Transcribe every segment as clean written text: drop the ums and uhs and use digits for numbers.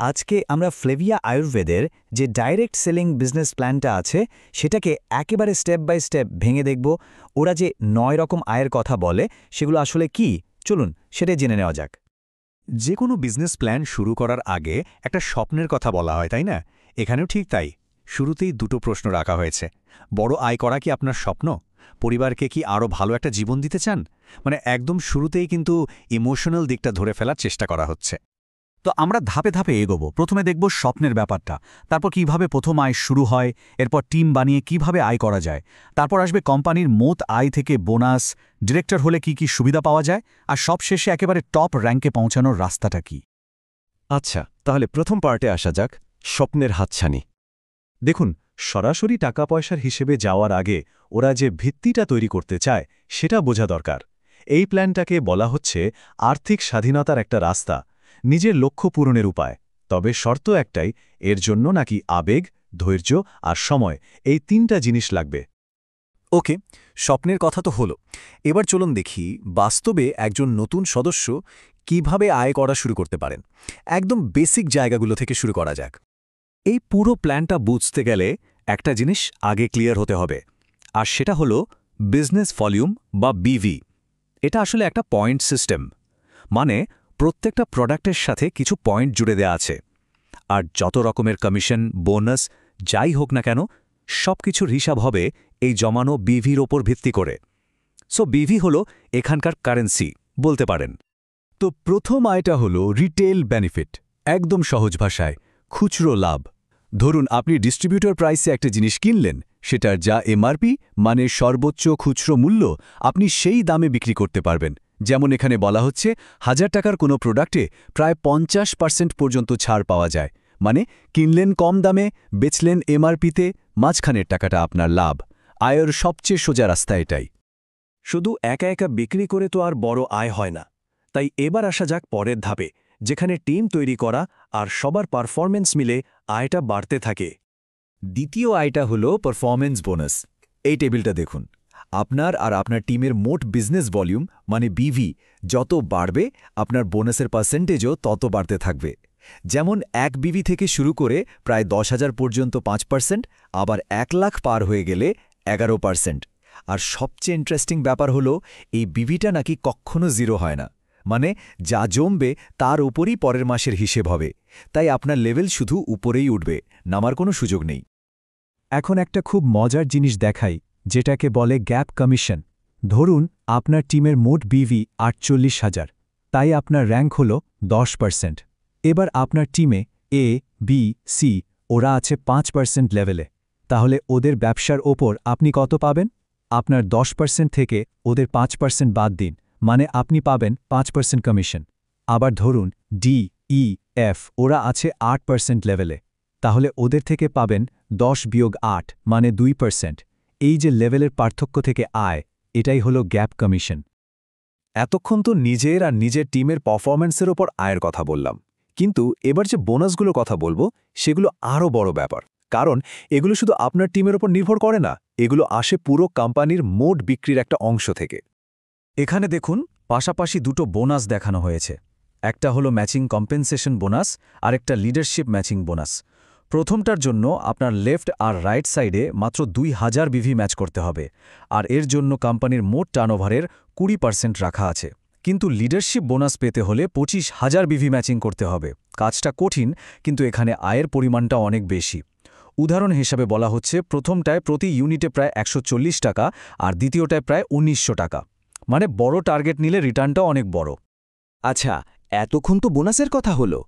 আজকে আমরা ফ্লেভিয়া আয়ুর্বেদের যে ডাইরেক্ট সেলিং বিজনেস প্ল্যানটা আছে সেটাকে একেবারে স্টেপ বাই স্টেপ ভেঙে দেখব। ওরা যে ৯ রকম আয়ের কথা বলে সেগুলো আসলে কি, চলুন সেটাই জেনে নেওয়া যাক। যে কোনো বিজনেস প্ল্যান শুরু করার আগে একটা স্বপ্নের কথা বলা হয়, তাই না? এখানেও ঠিক তাই। শুরুতেই দুটো প্রশ্ন রাখা হয়েছে। বড় আয় করা কি আপনার স্বপ্ন? পরিবারকে কি আরও ভালো একটা জীবন দিতে চান? মানে একদম শুরুতেই কিন্তু ইমোশনাল দিকটা ধরে ফেলার চেষ্টা করা হচ্ছে। তো আমরা ধাপে ধাপে এগোবো। প্রথমে দেখব স্বপ্নের ব্যাপারটা, তারপর কিভাবে প্রথম আয় শুরু হয়, এরপর টিম বানিয়ে কিভাবে আয় করা যায়, তারপর আসবে কোম্পানির মোট আয় থেকে বোনাস, ডিরেক্টর হলে কি কি সুবিধা পাওয়া যায়, আর সবশেষে একেবারে টপ র্যাঙ্কে পৌঁছানোর রাস্তাটা কি। আচ্ছা, তাহলে প্রথম পার্টে আসা যাক, স্বপ্নের হাতছানি। দেখুন, সরাসরি টাকা পয়সার হিসেবে যাওয়ার আগে ওরা যে ভিত্তিটা তৈরি করতে চায় সেটা বোঝা দরকার। এই প্ল্যানটাকে বলা হচ্ছে আর্থিক স্বাধীনতার একটা রাস্তা, নিজের লক্ষ্য পূরণের উপায়। তবে শর্ত একটাই, এর জন্য নাকি আবেগ, ধৈর্য আর সময়, এই তিনটা জিনিস লাগবে। ওকে, স্বপ্নের কথা তো হলো। এবার চলুন দেখি বাস্তবে একজন নতুন সদস্য কিভাবে আয় করা শুরু করতে পারেন। একদম বেসিক জায়গাগুলো থেকে শুরু করা যাক। এই পুরো প্ল্যানটা বুঝতে গেলে একটা জিনিস আগে ক্লিয়ার হতে হবে, আর সেটা হলো বিজনেস ভলিউম বা বিভি। এটা আসলে একটা পয়েন্ট সিস্টেম, মানে প্রত্যেকটা প্রোডাক্টের সাথে কিছু পয়েন্ট জুড়ে দেয়া আছে, আর যত রকমের কমিশন, বোনাস যাই হোক না কেন, সব কিছুর হিসাব হবে এই জমানো বিভির ওপর ভিত্তি করে। সো বিভি হলো এখানকার কারেন্সি বলতে পারেন। তো প্রথম আয়টা হলো রিটেল বেনিফিট, একদম সহজ ভাষায় খুচরো লাভ। ধরুন আপনি ডিস্ট্রিবিউটর প্রাইসে একটা জিনিস কিনলেন, সেটার যা এমআরপি মানে সর্বোচ্চ খুচরো মূল্য, আপনি সেই দামে বিক্রি করতে পারবেন। যেমন এখানে বলা হচ্ছে ১০০০ টাকার কোনো প্রোডাক্টে প্রায় ৫০% পর্যন্ত ছাড় পাওয়া যায়। মানে কিনলেন কম দামে, বেচলেন এমআরপিতে, মাঝখানের টাকাটা আপনার লাভ। আয়ের সবচেয়ে সোজা রাস্তা এটাই। শুধু একা একা বিক্রি করে তো আর বড় আয় হয় না। তাই এবার আসা যাক পরের ধাপে, যেখানে টিম তৈরি করা আর সবার পারফরমেন্স মিলে আয়টা বাড়তে থাকে। দ্বিতীয় আয়টা হলো পারফরম্যান্স বোনাস। এই টেবিলটা দেখুন, আপনার আর আপনার টিমের মোট বিজনেস ভলিউম মানে বিভি যত বাড়বে, আপনার বোনাসের পার্সেন্টেজও তত বাড়তে থাকবে। যেমন ১ বিভি থেকে শুরু করে প্রায় ১০,০০০ পর্যন্ত ৫%, আবার ১ লাখ পার হয়ে গেলে ১১%। আর সবচেয়ে ইন্টারেস্টিং ব্যাপার হলো এই বিভিটা নাকি কখনো জিরো হয় না, মানে যা জমবে তার উপরই পরের মাসের হিসেব হবে। তাই আপনার লেভেল শুধু উপরেই উঠবে, নামার কোনো সুযোগ নেই। এখন একটা খুব মজার জিনিস দেখাই, যেটাকে বলে গ্যাপ কমিশন। ধরুন আপনার টিমের মোট বিভি ৪৮,০০০, তাই আপনার র্যাঙ্ক হল ১০%। এবার আপনার টিমে এ, বি, সি ওরা আছে ৫% লেভেলে। তাহলে ওদের ব্যবসার ওপর আপনি কত পাবেন? আপনার ১০% থেকে ওদের ৫% বাদ দিন, মানে আপনি পাবেন ৫% কমিশন। আবার ধরুন ডি, ই, এফ ওরা আছে ৮% লেভেলে, তাহলে ওদের থেকে পাবেন ১০-৮ মানে ২%। এই যে লেভেলের পার্থক্য থেকে আয়, এটাই হলো গ্যাপ কমিশন। এতক্ষণ তো নিজের আর নিজের টিমের পারফরম্যান্সের ওপর আয়ের কথা বললাম, কিন্তু এবার যে বোনাসগুলোর কথা বলবো সেগুলো আরও বড় ব্যাপার। কারণ এগুলো শুধু আপনার টিমের ওপর নির্ভর করে না, এগুলো আসে পুরো কোম্পানির মোট বিক্রির একটা অংশ থেকে। এখানে দেখুন পাশাপাশি দুটো বোনাস দেখানো হয়েছে। একটা হলো ম্যাচিং কম্পেনসেশন বোনাস, আরেকটা লিডারশিপ ম্যাচিং বোনাস। প্রথমটার জন্য আপনার লেফট আর রাইট সাইডে মাত্র ২,০০০ বিভি ম্যাচ করতে হবে, আর এর জন্য কোম্পানির মোট টার্নওভারের ২০% রাখা আছে। কিন্তু লিডারশিপ বোনাস পেতে হলে ২৫,০০০ বিভি ম্যাচিং করতে হবে। কাজটা কঠিন, কিন্তু এখানে আয়ের পরিমাণটা অনেক বেশি। উদাহরণ হিসাবে বলা হচ্ছে প্রথমটায় প্রতি ইউনিটে প্রায় ১৪০ টাকা, আর দ্বিতীয়টায় প্রায় ১৯০০ টাকা। মানে বড় টার্গেট নিলে রিটার্নটা অনেক বড়। আচ্ছা, এতক্ষণ তো বোনাসের কথা হলো।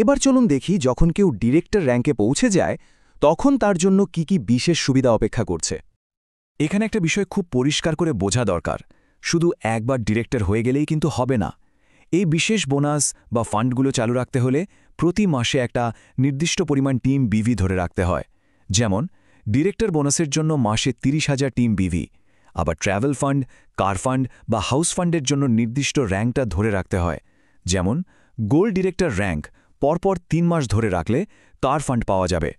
এবার চলুন দেখি যখন কেউ ডিরেক্টর র্যাঙ্কে পৌঁছে যায়, তখন তার জন্য কি কি বিশেষ সুবিধা অপেক্ষা করছে। এখানে একটা বিষয় খুব পরিষ্কার করে বোঝা দরকার। শুধু একবার ডিরেক্টর হয়ে গেলেই কিন্তু হবে না। এই বিশেষ বোনাস বা ফান্ডগুলো চালু রাখতে হলে প্রতি মাসে একটা নির্দিষ্ট পরিমাণ টিম বিভি ধরে রাখতে হয়। যেমন ডিরেক্টর বোনাসের জন্য মাসে ৩০,০০০ টিম বিভি। আবার ট্র্যাভেল ফান্ড, কার ফান্ড বা হাউস ফান্ডের জন্য নির্দিষ্ট র্যাঙ্কটা ধরে রাখতে হয়। যেমন গোল্ড ডিরেক্টর র্যাঙ্ক পরপর ৩ মাস ধরে রাখলে কার ফান্ড পাওয়া যাবে।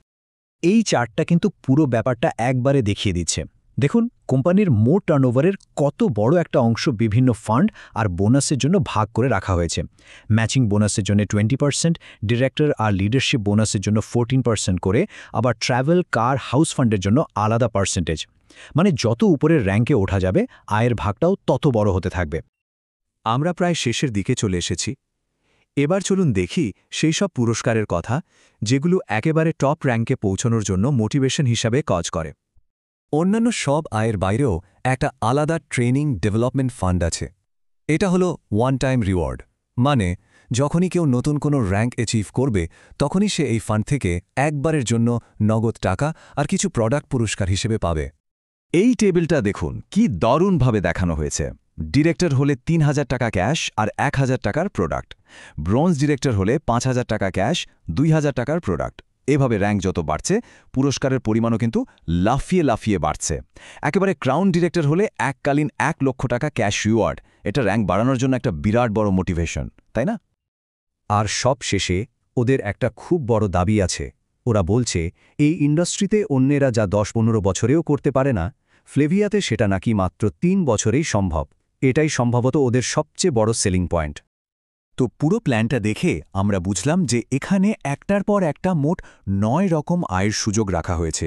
এই চার্টটা কিন্তু পুরো ব্যাপারটা একবারে দেখিয়ে দিচ্ছে। দেখুন কোম্পানির মোট টার্নওভারের কত বড় একটা অংশ বিভিন্ন ফান্ড আর বোনাসের জন্য ভাগ করে রাখা হয়েছে। ম্যাচিং বোনাসের জন্য 20%, ডিরেক্টর আর লিডারশিপ বোনাসের জন্য 14% করে, আবার ট্রাভেল, কার, হাউস ফান্ডের জন্য আলাদা পার্সেন্টেজ। মানে যত উপরের র্যাঙ্কে ওঠা যাবে আয়ের ভাগটাও তত বড় হতে থাকবে। আমরা প্রায় শেষের দিকে চলে এসেছি। এবার চলুন দেখি সেই সব পুরস্কারের কথা যেগুলো একেবারে টপ র্যাঙ্কে পৌঁছানোর জন্য মোটিভেশন হিসাবে কাজ করে। অন্যান্য সব আয়ের বাইরেও একটা আলাদা ট্রেনিং ডেভেলপমেন্ট ফান্ড আছে। এটা হলো ওয়ান টাইম রিওয়ার্ড, মানে যখনই কেউ নতুন কোনো র্যাঙ্ক অ্যাচিভ করবে তখনই সে এই ফান্ড থেকে একবারের জন্য নগদ টাকা আর কিছু প্রোডাক্ট পুরস্কার হিসেবে পাবে। এই টেবিলটা দেখুন কি দারুণভাবে দেখানো হয়েছে। ডিরেক্টর হলে ৩,০০০ টাকা ক্যাশ আর ১,০০০ টাকার প্রোডাক্ট। ব্রোঞ্জ ডিরেক্টর হলে ৫,০০০ টাকা ক্যাশ, ২,০০০ টাকার প্রোডাক্ট। এভাবে র্যাঙ্ক যত বাড়ছে পুরস্কারের পরিমাণও কিন্তু লাফিয়ে লাফিয়ে বাড়ছে। একেবারে ক্রাউন ডিরেক্টর হলে এককালীন ১ লক্ষ টাকা ক্যাশ রিওয়ার্ড। এটা র্যাঙ্ক বাড়ানোর জন্য একটা বিরাট বড় মোটিভেশন, তাই না? আর সব শেষে ওদের একটা খুব বড় দাবি আছে। ওরা বলছে এই ইন্ডাস্ট্রিতে অন্যেরা যা ১০-১৫ বছরেও করতে পারে না, ফ্লেভিয়াতে সেটা নাকি মাত্র ৩ বছরেই সম্ভব। এটাই সম্ভবত ওদের সবচেয়ে বড় সেলিং পয়েন্ট। তো পুরো প্ল্যানটা দেখে আমরা বুঝলাম যে এখানে একটার পর একটা মোট ৯ রকম আয়ের সুযোগ রাখা হয়েছে।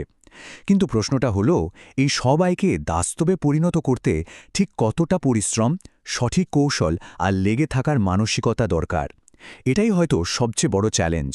কিন্তু প্রশ্নটা হলো, এই সব আয়কে বাস্তবে পরিণত করতে ঠিক কতটা পরিশ্রম, সঠিক কৌশল আর লেগে থাকার মানসিকতা দরকার? এটাই হয়তো সবচেয়ে বড় চ্যালেঞ্জ।